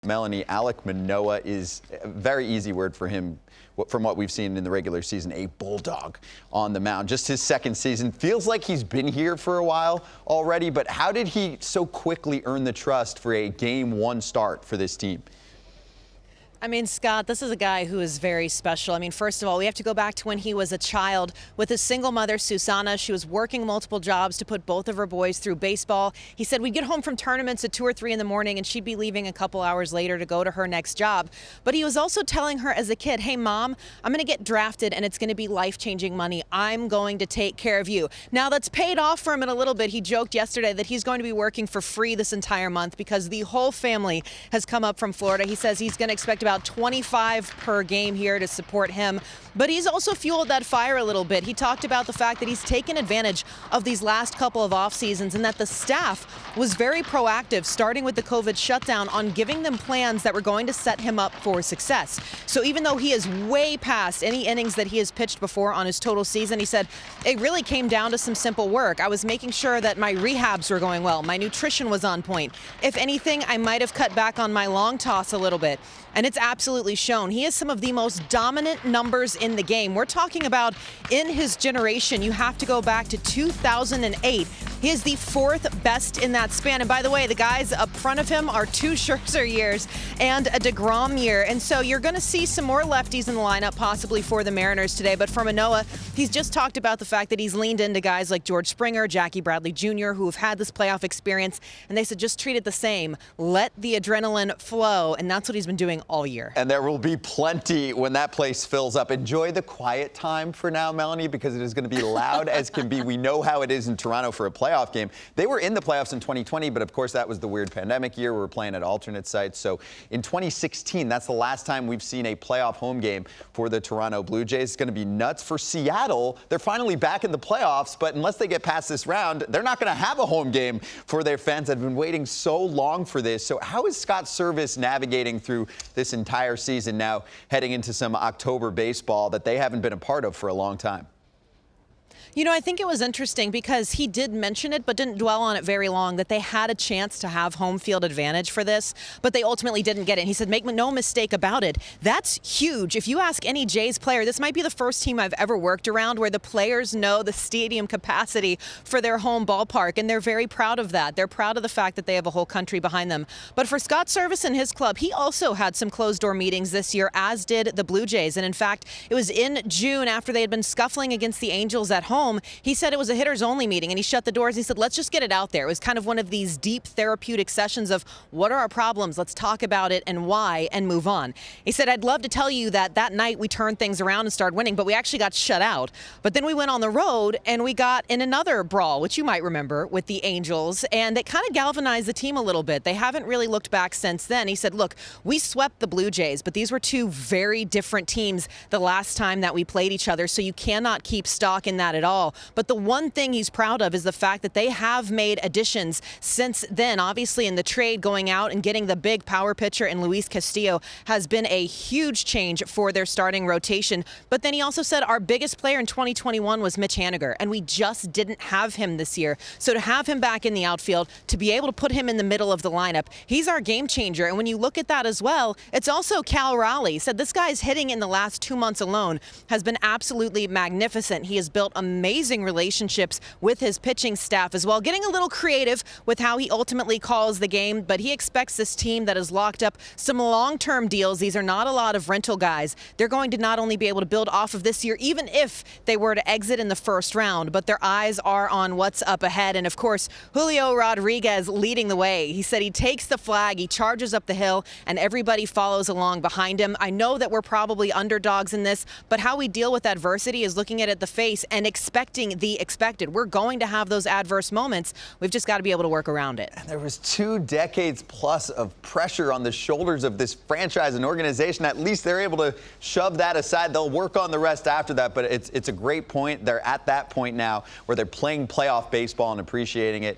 Melanie, Alek Manoah is a very easy word for him from what we've seen in the regular season, a bulldog on the mound. Just his second season. Feels like he's been here for a while already, but how did he so quickly earn the trust for a Game 1 start for this team? I mean, Scott, this is a guy who is very special. I mean, first of all, we have to go back to when he was a child with his single mother, Susanna. She was working multiple jobs to put both of her boys through baseball. He said we'd get home from tournaments at 2 or 3 in the morning and she'd be leaving a couple hours later to go to her next job. But he was also telling her as a kid, hey, Mom, I'm going to get drafted and it's going to be life-changing money. I'm going to take care of you. Now, that's paid off for him in a little bit. He joked yesterday that he's going to be working for free this entire month because the whole family has come up from Florida. He says he's going to expect about 25 per game here to support him. But he's also fueled that fire a little bit. He talked about the fact that he's taken advantage of these last couple of off seasons and that the staff was very proactive, starting with the COVID shutdown, on giving them plans that were going to set him up for success. So even though he is way past any innings that he has pitched before on his total season, he said it really came down to some simple work. I was making sure that my rehabs were going well. My nutrition was on point. If anything, I might have cut back on my long toss a little bit. And it's absolutely shown. He has some of the most dominant numbers in the game. We're talking about in his generation. You have to go back to 2008. He is the 4th best in that span. And by the way, the guys up front of him are 2 Scherzer years and a DeGrom year. And so you're going to see some more lefties in the lineup possibly for the Mariners today. But for Manoah, he's just talked about the fact that he's leaned into guys like George Springer, Jackie Bradley Jr., who have had this playoff experience. And they said just treat it the same. Let the adrenaline flow. And that's what he's been doing all year. And there will be plenty when that place fills up. Enjoy the quiet time for now, Melanie, because it is going to be loud as can be. We know how it is in Toronto for a playoff game. They were in the playoffs in 2020, but of course that was the weird pandemic year. We were playing at alternate sites. So in 2016, that's the last time we've seen a playoff home game for the Toronto Blue Jays. It's going to be nuts for Seattle. They're finally back in the playoffs, but unless they get past this round, they're not going to have a home game for their fans that have been waiting so long for this. So how is Scott Servais navigating through this entire season now, heading into some October baseball that they haven't been a part of for a long time? You know, I think it was interesting because he did mention it, but didn't dwell on it very long, that they had a chance to have home field advantage for this, but they ultimately didn't get it. He said, make no mistake about it. That's huge. If you ask any Jays player, this might be the first team I've ever worked around where the players know the stadium capacity for their home ballpark, and they're very proud of that. They're proud of the fact that they have a whole country behind them. But for Scott Servais and his club, he also had some closed-door meetings this year, as did the Blue Jays. And in fact, it was in June after they had been scuffling against the Angels at home. He said it was a hitters-only meeting, and he shut the doors. He said, let's just get it out there. It was kind of one of these deep therapeutic sessions of what are our problems? Let's talk about it and why and move on. He said, I'd love to tell you that that night we turned things around and started winning, but we actually got shut out. But then we went on the road and we got in another brawl, which you might remember, with the Angels, and it kind of galvanized the team a little bit. They haven't really looked back since then. He said, look, we swept the Blue Jays, but these were 2 very different teams the last time that we played each other, so you cannot keep stock in that at all. But the one thing he's proud of is the fact that they have made additions since then. Obviously, in the trade, going out and getting the big power pitcher in Luis Castillo has been a huge change for their starting rotation. But then he also said our biggest player in 2021 was Mitch Haniger, and we just didn't have him this year. So to have him back in the outfield, to be able to put him in the middle of the lineup, he's our game changer. And when you look at that as well, it's also Cal Raleigh. He said this guy's hitting in the last 2 months alone has been absolutely magnificent. He has built amazing relationships with his pitching staff as well, getting a little creative with how he ultimately calls the game, but he expects this team that has locked up some long-term deals. These are not a lot of rental guys. They're going to not only be able to build off of this year, even if they were to exit in the first round, but their eyes are on what's up ahead. And of course, Julio Rodriguez leading the way. He said he takes the flag, he charges up the hill, and everybody follows along behind him. I know that we're probably underdogs in this, but how we deal with adversity is looking at the face and expecting the expected. We're going to have those adverse moments. We've just got to be able to work around it. And there was 2 decades plus of pressure on the shoulders of this franchise and organization. At least they're able to shove that aside. They'll work on the rest after that, but it's a great point. They're at that point now where they're playing playoff baseball and appreciating it.